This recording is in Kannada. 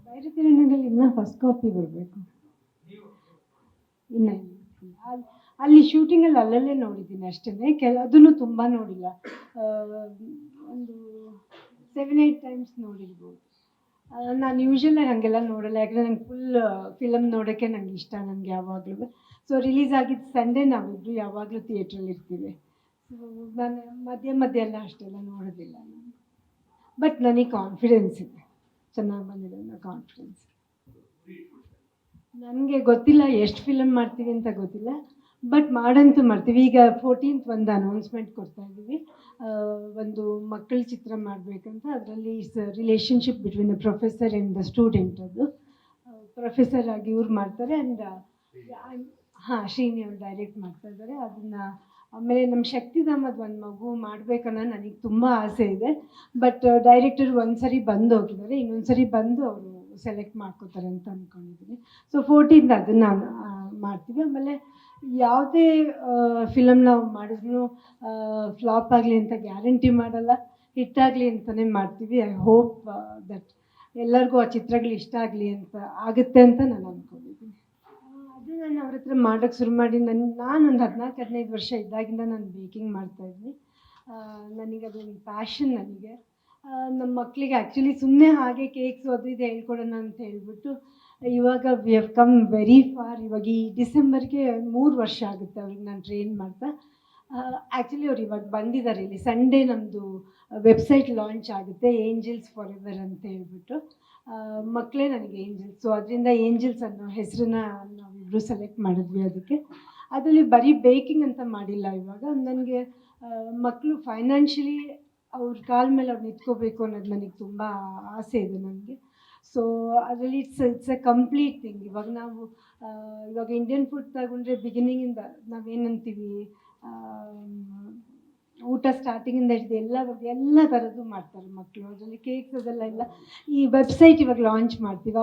ಬೈರತಿರಣದಲ್ಲಿ ಇನ್ನೂ ಫಸ್ಟ್ ಕಾಪಿ ಬರಬೇಕು. ಇನ್ನು ಅಲ್ಲಿ ಶೂಟಿಂಗಲ್ಲಿ ಅಲ್ಲಲ್ಲೇ ನೋಡಿದ್ದೀನಿ ಅಷ್ಟೇ, ಅದನ್ನು ತುಂಬ ನೋಡಿಲ್ಲ. ಒಂದು 7-8 ಟೈಮ್ಸ್ ನೋಡಿರ್ಬೋದು. ನಾನು ಯೂಶ್ವಲಾಗಿ ಹಾಗೆಲ್ಲ ನೋಡಲ್ಲ, ಯಾಕಂದರೆ ನಂಗೆ ಫುಲ್ ಫಿಲಮ್ ನೋಡೋಕ್ಕೆ ನಂಗೆ ಇಷ್ಟ. ನನಗೆ ಯಾವಾಗಲೂ ಸೊ ರಿಲೀಸ್ ಆಗಿದ್ದು ಸಂಡೇ ನಾವಿಬ್ಬರು ಯಾವಾಗಲೂ ಥಿಯೇಟ್ರಲ್ಲಿ ಇರ್ತೀವಿ. ಸೊ ನಾನು ಮಧ್ಯೆ ಎಲ್ಲ ಅಷ್ಟೆಲ್ಲ ನೋಡೋದಿಲ್ಲ ನಾನು. ಬಟ್ ನನಗೆ ಕಾನ್ಫಿಡೆನ್ಸ್ ಇದೆ, ಚೆನ್ನಾಗಿ ಬಂದಿದೆ ಅನ್ನೋ ಕಾನ್ಫಿಡೆನ್ಸ್. ನನಗೆ ಗೊತ್ತಿಲ್ಲ ಎಷ್ಟು ಫಿಲಮ್ ಮಾಡ್ತೀವಿ ಅಂತ ಗೊತ್ತಿಲ್ಲ, ಬಟ್ ಮಾಡಂತೂ ಮಾಡ್ತೀವಿ. ಈಗ 14th ಒಂದು ಅನೌನ್ಸ್ಮೆಂಟ್ ಕೊಡ್ತಾ ಇದ್ದೀವಿ, ಒಂದು ಮಕ್ಕಳ ಚಿತ್ರ ಮಾಡಬೇಕಂತ. ಅದರಲ್ಲಿ relationship between the professor and the student. ಅದು ಪ್ರೊಫೆಸರ್ ಆಗಿ ಇವ್ರು ಮಾಡ್ತಾರೆ, ಆ್ಯಂಡ್ ಶ್ರೀನಿ ಅವ್ರು ಡೈರೆಕ್ಟ್ ಮಾಡ್ತಾ ಇದ್ದಾರೆ ಅದನ್ನು. ಆಮೇಲೆ ನಮ್ಮ ಶಕ್ತಿಧಾಮದ ಒಂದು ಮಗು ಮಾಡಬೇಕನ್ನೋ ನನಗೆ ತುಂಬ ಆಸೆ ಇದೆ. ಬಟ್ ಡೈರೆಕ್ಟರ್ ಒಂದು ಸರಿ ಬಂದು ಹೋಗಿದ್ದಾರೆ, ಇನ್ನೊಂದು ಸರಿ ಬಂದು ಅವರು ಸೆಲೆಕ್ಟ್ ಮಾಡ್ಕೋತಾರೆ ಅಂತ ಅಂದ್ಕೊಂಡಿದ್ದೀನಿ. ಸೊ 14th ಅದನ್ನು ಮಾಡ್ತೀವಿ. ಆಮೇಲೆ ಯಾವುದೇ ಫಿಲಮ್ ನಾವು ಮಾಡಿದ್ರೂ ಫ್ಲಾಪ್ ಆಗಲಿ ಅಂತ ಗ್ಯಾರಂಟಿ ಮಾಡಲ್ಲ, ಹಿಟ್ಟಾಗಲಿ ಅಂತಲೇ ಮಾಡ್ತೀವಿ. ಐ ಹೋಪ್ ದಟ್ ಎಲ್ಲರಿಗೂ ಆ ಚಿತ್ರಗಳು ಇಷ್ಟ ಆಗಲಿ ಅಂತ ಆಗುತ್ತೆ ಅಂತ ನಾನು ಅಂದ್ಕೊಂಡಿದ್ದೀನಿ. ಅದು ನಾನು ಅವ್ರ ಹತ್ರ ಮಾಡೋಕ್ಕೆ ಶುರು ಮಾಡಿ ನಾನೊಂದು 14-15 ವರ್ಷ ಇದ್ದಾಗಿಂದ ನಾನು ಬೇಕಿಂಗ್ ಮಾಡ್ತಾಯಿದ್ವಿ. ನನಗೆ ಅದೊಂದು ಪ್ಯಾಷನ್. ನನಗೆ ನಮ್ಮ ಮಕ್ಕಳಿಗೆ ಆ್ಯಕ್ಚುಲಿ ಸುಮ್ಮನೆ ಹಾಗೆ ಕೇಕ್ಸ್ ಅದು ಇದು ಹೇಳ್ಕೊಡೋಣ ಅಂತ ಹೇಳ್ಬಿಟ್ಟು ಇವಾಗ we have come very far. ಇವಾಗ ಈ ಡಿಸೆಂಬರ್ಗೆ 3 ವರ್ಷ ಆಗುತ್ತೆ ಅವ್ರಿಗೆ ನಾನು ಟ್ರೈನ್ ಮಾಡ್ತಾ. ಆ್ಯಕ್ಚುಲಿ ಅವ್ರು ಇವಾಗ ಬಂದಿದ್ದಾರೆ ಇಲ್ಲಿ. ಸಂಡೇ ನಮ್ಮದು ವೆಬ್ಸೈಟ್ ಲಾಂಚ್ ಆಗುತ್ತೆ, ಏಂಜಲ್ಸ್ ಫಾರ್ ಎವರ್ ಅಂತ ಹೇಳ್ಬಿಟ್ಟು. ಮಕ್ಕಳೇ ನನಗೆ ಏಂಜಲ್ಸ್. ಸೊ ಅದರಿಂದ ಏಂಜಲ್ಸ್ ಅನ್ನೋ ಹೆಸರನ್ನ ನಾವಿಬ್ಬರು ಸೆಲೆಕ್ಟ್ ಮಾಡಿದ್ವಿ. ಅದರಲ್ಲಿ ಬರೀ ಬೇಕಿಂಗ್ ಅಂತ ಮಾಡಿಲ್ಲ. ಇವಾಗ ನನಗೆ ಮಕ್ಕಳು ಫೈನಾನ್ಷಿಯಲಿ ಅವ್ರ ಕಾಲ ಮೇಲೆ ಅವ್ರು ನಿಂತ್ಕೋಬೇಕು ಅನ್ನೋದು ನನಗೆ ತುಂಬ ಆಸೆ ಇದೆ ನನಗೆ. ಸೊ ಅದರಲ್ಲಿ ಇಟ್ಸ್ ಎ ಕಂಪ್ಲೀಟ್ ಥಿಂಗ್. ಇವಾಗ ಇಂಡಿಯನ್ ಫುಡ್ ತಗೊಂಡ್ರೆ ಬಿಗಿನಿಂಗಿಂದ ನಾವೇನಂತೀವಿ, ಊಟ ಸ್ಟಾರ್ಟಿಂಗಿಂದ ಹಿಡಿದು ಎಲ್ಲ ಥರದ್ದು ಮಾಡ್ತಾರೆ ಮಕ್ಕಳು. ಅದರಲ್ಲಿ ಕೇಕ್ಸ್ ಅದೆಲ್ಲ ಈ ವೆಬ್ಸೈಟ್ ಇವಾಗ ಲಾಂಚ್ ಮಾಡ್ತೀವಿ.